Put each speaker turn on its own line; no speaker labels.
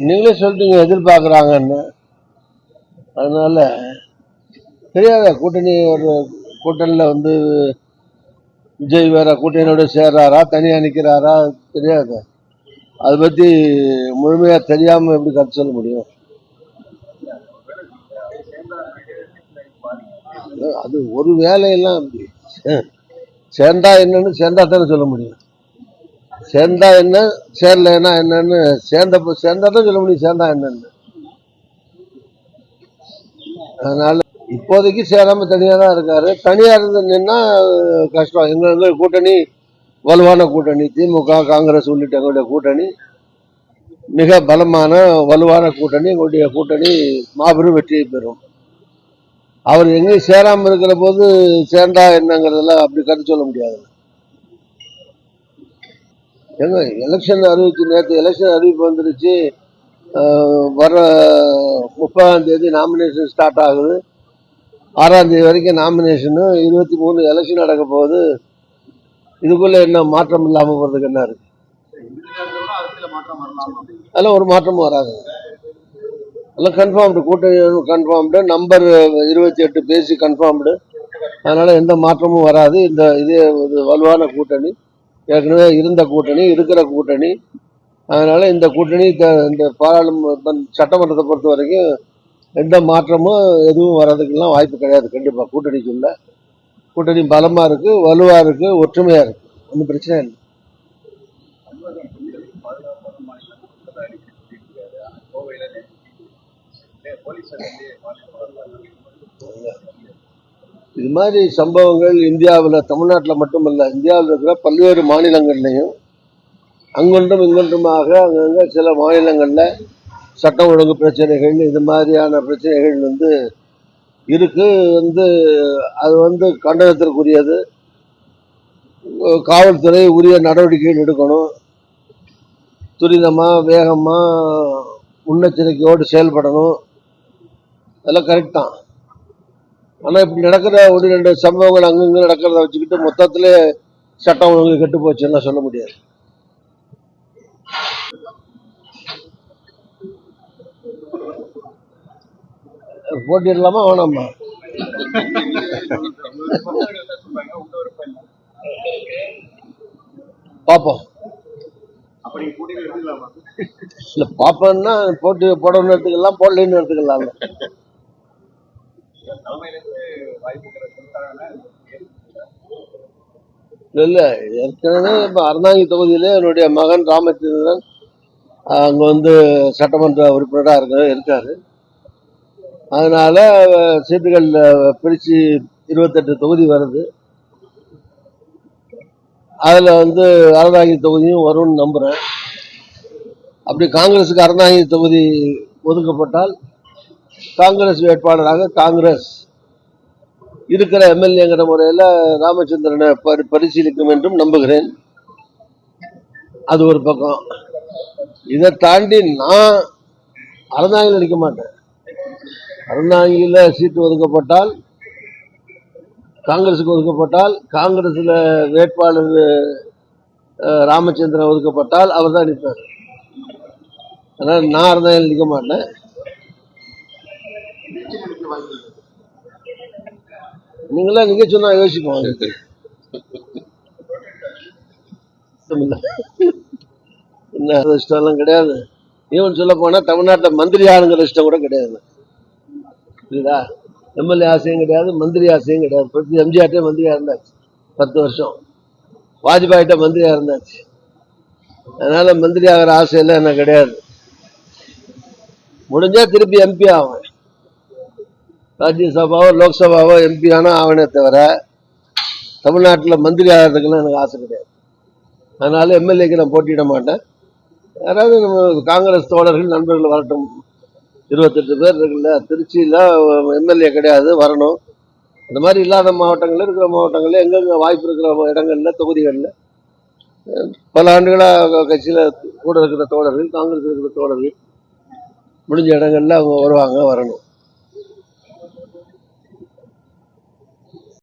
நீங்களே சொல்லிட்டீங்க எதிர்பார்க்குறாங்கன்னு. அதனால தெரியாத கூட்டணி ஒரு கூட்டணியில் வந்து விஜய் வேற கூட்டணியோட சேர்றாரா தனியா நிற்கிறாரா தெரியாது. அதை பற்றி முழுமையாக தெரியாமல் எப்படி கருத்து சொல்ல முடியும்? அது ஒரு வேலையெல்லாம் அப்படி சேர்ந்தா என்னன்னு சேர்ந்தா தானே சொல்ல முடியும். சேர்ந்தா என்ன சேரலன்னா என்னன்னு சேர்ந்தா தான் சொல்ல முடியும் சேர்ந்தா என்னன்னு. அதனால இப்போதைக்கு சேராம தனியா தான் இருக்காரு. தனியா இருந்ததுன்னா கஷ்டம். எங்க கூட்டணி வலுவான கூட்டணி, திமுக காங்கிரஸ் உள்ளிட்ட எங்களுடைய கூட்டணி மிக பலமான வலுவான கூட்டணி. எங்களுடைய கூட்டணி மாபெரும் வெற்றியை பெறும். அவர் எங்கேயும் சேராம இருக்கிற போது சேர்ந்தா என்னங்கிறதெல்லாம் அப்படி கருத்து சொல்ல முடியாது. எங்க எலெக்ஷன் அறிவிச்சு நேற்று எலெக்ஷன் அறிவிப்பு வந்துருச்சு. வர 30ஆம் தேதி நாமினேஷன் ஸ்டார்ட் ஆகுது. 6ஆம் தேதி வரைக்கும் நாமினேஷனு, 23 எலெக்ஷன் நடக்க போகுது. இதுக்குள்ள என்ன மாற்றம் இல்லாம போறதுக்கு என்ன இருக்கு? அதெல்லாம் ஒரு மாற்றமும் வராது. எல்லாம் கன்ஃபார்ம்டு, கூட்டணி கன்ஃபார்ம்டு, நம்பர் 28 பேசி கன்ஃபார்ம்டு. அதனால எந்த மாற்றமும் வராது. இதே வலுவான கூட்டணி, ஏற்கனவே இருந்த கூட்டணி, இருக்கிற கூட்டணி. அதனால இந்த கூட்டணி இந்த பாராளுமன்ற சட்டமன்றத்தை பொறுத்த வரைக்கும் எந்த மாற்றமும் எதுவும் வர்றதுக்கெல்லாம் வாய்ப்பு கிடையாது. கண்டிப்பா கூட்டணிக்குள்ள கூட்டணி பலமா இருக்கு, வலுவா இருக்கு, ஒற்றுமையா இருக்கு. ஒன்றும் பிரச்சனை இல்லை. இது மாதிரி சம்பவங்கள் இந்தியாவில், தமிழ்நாட்டில் மட்டுமல்ல, இந்தியாவில் இருக்கிற பல்வேறு மாநிலங்கள்லையும் அங்கொன்றும் இங்கொன்றுமாக அங்கங்க சில மாநிலங்களில் சட்டம் ஒழுங்கு பிரச்சனைகள், இது மாதிரியான பிரச்சனைகள் இருக்கு. அது கண்டனத்திற்குரியது. காவல்துறை உரிய நடவடிக்கைகள் எடுக்கணும். துரிதமா வேகமா முன்னெச்சரிக்கையோடு செயல்படணும். அதெல்லாம் கரெக்ட் தான். ஆனா இப்படி நடக்கிற 1-2 சம்பவங்கள் அங்கங்க நடக்கிறத வச்சுக்கிட்டு மொத்தத்துல சட்டம் ஒழுங்கு கெட்டு போச்சுன்னா சொல்ல முடியாது. போட்டிடலாமா வேணாமா? பாப்போம். இல்ல பாப்போம்னா போட்டி போடணும்னு எடுத்துக்கலாம், போடலன்னு எடுத்துக்கலாம். இல்ல ஏற்கனவே இப்ப அறந்தாங்கி தொகுதியில என்னுடைய மகன் ராமச்சந்திரன் அங்க சட்டமன்ற உறுப்பினராக இருக்காரு. அதனால சீட்டுகள் பிரிச்சு 28 தொகுதி வருது. அதுல அறந்தாங்கி தொகுதியும் வரும்னு நம்புறேன். அப்படி காங்கிரஸுக்கு அறந்தாங்கி தொகுதி ஒதுக்கப்பட்டால் காங்கிரஸ் வேட்பாளராக காங்கிரஸ் இருக்கிற எம்எல்ஏங்கிற முறையில் ராமச்சந்திரனை பரிசீலிக்கும் என்றும் நம்புகிறேன். அது ஒரு பக்கம். இதை தாண்டி நான் அறந்தாங்கியில் நிற்க மாட்டேன். அறந்தாங்கியில சீட்டு ஒதுக்கப்பட்டால், காங்கிரஸுக்கு ஒதுக்கப்பட்டால், காங்கிரஸ்ல வேட்பாளர் ராமச்சந்திரன் ஒதுக்கப்பட்டால் அவர் தான் நிற்பார். அதனால நான் அறந்தாங்கியில் நிற்க மாட்டேன். நீங்களா நீங்க சொன்னா யோசிப்போம். என்ன இஷ்டம் எல்லாம் கிடையாது. ஈவன் சொல்ல போனா தமிழ்நாட்டில் மந்திரி ஆளுங்கிற இஷ்டம் கூட கிடையாது. புரியுதா? எம்எல்ஏ ஆசையும் கிடையாது, மந்திரி ஆசையும் கிடையாது. எம்ஜிஆர்ட்டே மந்திரியா இருந்தாச்சு 10 வருஷம், வாஜ்பாயிட்ட மந்திரியா இருந்தாச்சு. அதனால மந்திரி ஆகிற ஆசையெல்லாம் என்ன கிடையாது. முடிஞ்சா திருப்பி எம்பி ஆகும். ராஜ்யசபாவோ லோக்சபாவோ எம்பி ஆனா ஆவனே தவிர தமிழ்நாட்டில் மந்திரி ஆகிறதுக்கெல்லாம் எனக்கு ஆசை கிடையாது. அதனால எம்எல்ஏக்கு நான் போட்டியிட மாட்டேன். யாராவது நம்ம காங்கிரஸ் தோழர்கள் நண்பர்கள் வரட்டும். 28 பேர் இருக்குல்ல, திருச்சியில எம்எல்ஏ கிடையாது, வரணும். அந்த மாதிரி இல்லாத மாவட்டங்கள்ல இருக்கிற மாவட்டங்கள்ல எங்கெங்க வாய்ப்பு இருக்கிற இடங்கள்ல தொகுதிகளில் பல ஆண்டுகளாக கட்சியில கூட இருக்கிற தோழர்கள், காங்கிரஸ் இருக்கிற தோழர்கள் முடிஞ்ச இடங்கள்ல அவங்க வருவாங்க, வரணும்.